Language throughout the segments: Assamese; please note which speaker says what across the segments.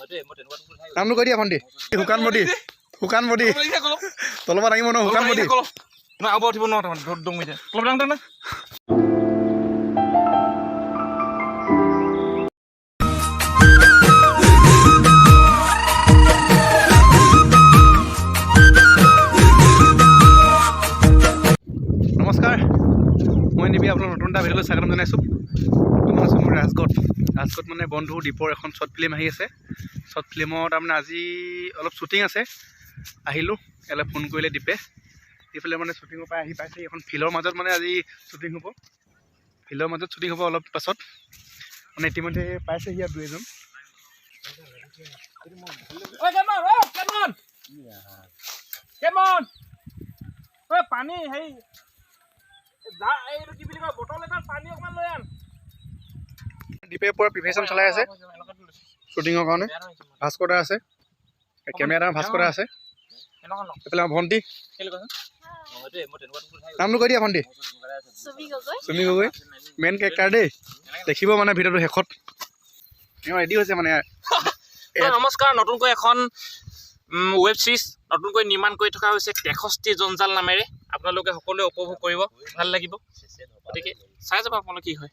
Speaker 1: নামটো কৈ দিয়া ভণ্টি শুকান বডি তলৰ পৰা দাঙিব ন শুকান বডি
Speaker 2: আব উঠিব ন দং মিঠে অলপ ডাঙৰ না
Speaker 1: নমস্কাৰ মই নিবি আপোনাৰ নতুন এটা ভিডিঅ'লৈ স্বাগতম জনাইছোঁ বৰ্তমান আছোঁ মোৰ ৰাজগড় মানে বন্ধু দ্বীপৰ এখন শ্বৰ্ট ফিল্ম আহি আছে শ্বৰ্ট ফিল্মৰ তাৰমানে আজি অলপ শ্বুটিং আছে আহিলোঁ ইয়ালৈ ফোন কৰিলে দ্বীপে মানে শ্বুটিঙৰ পৰা আহি পাইছে এখন ফিল্ডৰ মাজত মানে আজি শ্বুটিং হ'ব অলপ পাছত মানে ইতিমধ্যে পাইছে ইয়াত দুই এজন
Speaker 2: পানী হেৰি কি বুলি কয় বটল এটাত পানী অকমান লৈ আন
Speaker 1: দ্বীপে পুৰা প্ৰিপেৰেশ্যন চলাই আছে শ্বুটিঙৰ কাৰণে ভাস্কৰ আছে কেমেৰা ভাস্কৰ আছে এইফালে ভণ্টি নামটো কৈ দিয়া ভণ্টি চুমি গগৈ মেইন কেৰেক্টাৰ দেই দেখিব মানে ভিডিঅ'টো শেষত ৰেডি হৈছে মানে
Speaker 2: নমস্কাৰ নতুনকৈ এখন ৱেব ছিৰিজ নতুনকৈ নিৰ্মাণ কৰি থকা হৈছে 63 জঞ্জাল নামেৰে আপোনালোকে সকলোৱে উপভোগ কৰিব ভাল লাগিব গতিকে চাই যাব আপোনালোকে কি হয়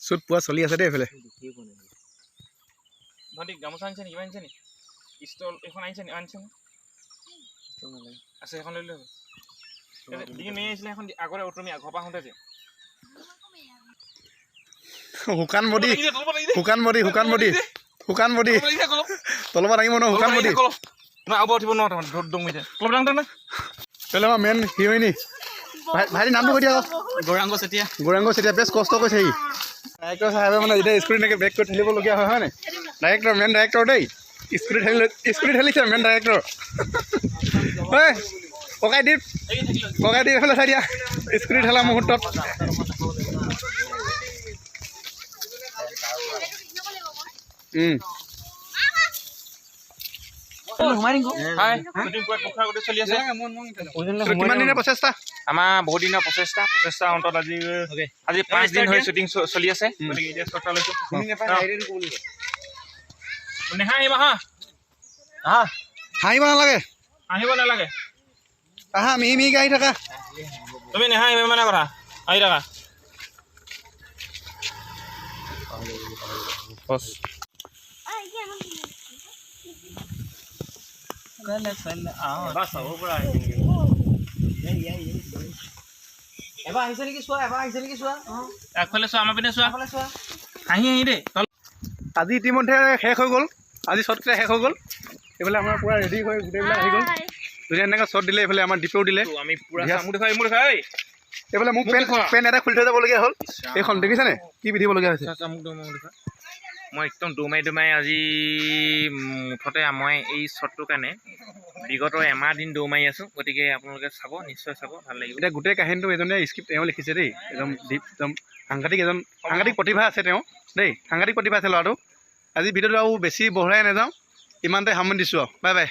Speaker 1: শ্বুট পোৱা চলি আছে দেই এইফালে
Speaker 2: ভণ্টি গামোচা আনিছে নি কিবা আনিছে নি ষ্টল এখন আনিছে নি আছে সেইখন লৈ লৈ ডিঙি মেৰি আহিছিলে এখন আগতে তুমি ঘৰ পৰা আহোঁতে যে
Speaker 1: শুকান বডি তলৰ পৰা দাঙিব ন শুকান বডি
Speaker 2: আব উঠিব ন দং মিঠে অলপ ডাঙৰ না
Speaker 1: পেলে আমাৰ মেইন হিৰইনি ভাইটি নামটো কৈ দিয়া
Speaker 2: গৌৰাংগ চেতিয়া
Speaker 1: বেছ কষ্ট কৰিছে সি ডাইৰেক্টৰ চাহেবে মানে যেতিয়া স্কুটি এনেকৈ বেক কৰি ঠেলিবলগীয়া হয় নাই ডাইৰেক্টৰ মেইন ডাইৰেক্টৰ দেই স্কুটি ঠেলিছে মেইন ডাইৰেক্টৰ ঐ ককাই দি এইফালে চাই দিয়া স্কুটি ঠেলা মুহূৰ্তত কিমান দিনৰ প্ৰচেষ্টা
Speaker 2: আমাৰ বহুত দিনৰ প্ৰচেষ্টা অন্তত আজি 5 দিন হৈ শ্বুটিং চলি আছে গতিকে এতিয়া শ্বৰ্ট লৈছো নেহা আহিবা
Speaker 1: হাঁহিব নালাগে আহা মিহি আহি থাকা
Speaker 2: তুমি নেহা আহিবা মানে কথা আহি থাকা আগফালে চোৱা আমাৰ পিনে চোৱা হাঁহি দেই
Speaker 1: আজি ইতিমধ্যে শেষ হৈ গ'ল আজি শ্বৰ্টকেইটা শেষ হৈ গ'ল এইফালে আমাৰ পূৰা ৰেডি হৈ গোটেইবিলাক আহি গ'ল ধুনীয়া এনেকৈ শ্বৰ্ট দিলে এইফালে আমাৰ দ্বীপেও দিলে
Speaker 2: আমি পূৰা
Speaker 1: এইফালে মোক পেণ্ট এটা খুলি থৈ যাবলগীয়া হ'ল এইখন দেখিছেনে কি পিন্ধিবলগীয়া হৈছে
Speaker 2: মই একদম দৌমাই আজি মুঠতে মই এই শ্বটটোৰ কাৰণে বিগত এমাহ দিন দৌমাৰি আছোঁ গতিকে আপোনালোকে চাব নিশ্চয় চাব ভাল লাগিব
Speaker 1: এতিয়া গোটেই কাহিনীটো এজনে স্ক্ৰিপ্ট তেওঁ লিখিছে দেই একদম সাংঘাতিক প্ৰতিভা আছে তেওঁ দেই সাংঘাতিক প্ৰতিভা আছে ল'ৰাটো আজি ভিডিঅ'টো আৰু বেছি বঢ়াই নাযাওঁ ইমানতে সামৰণি দিছোঁ আৰু বাই বাই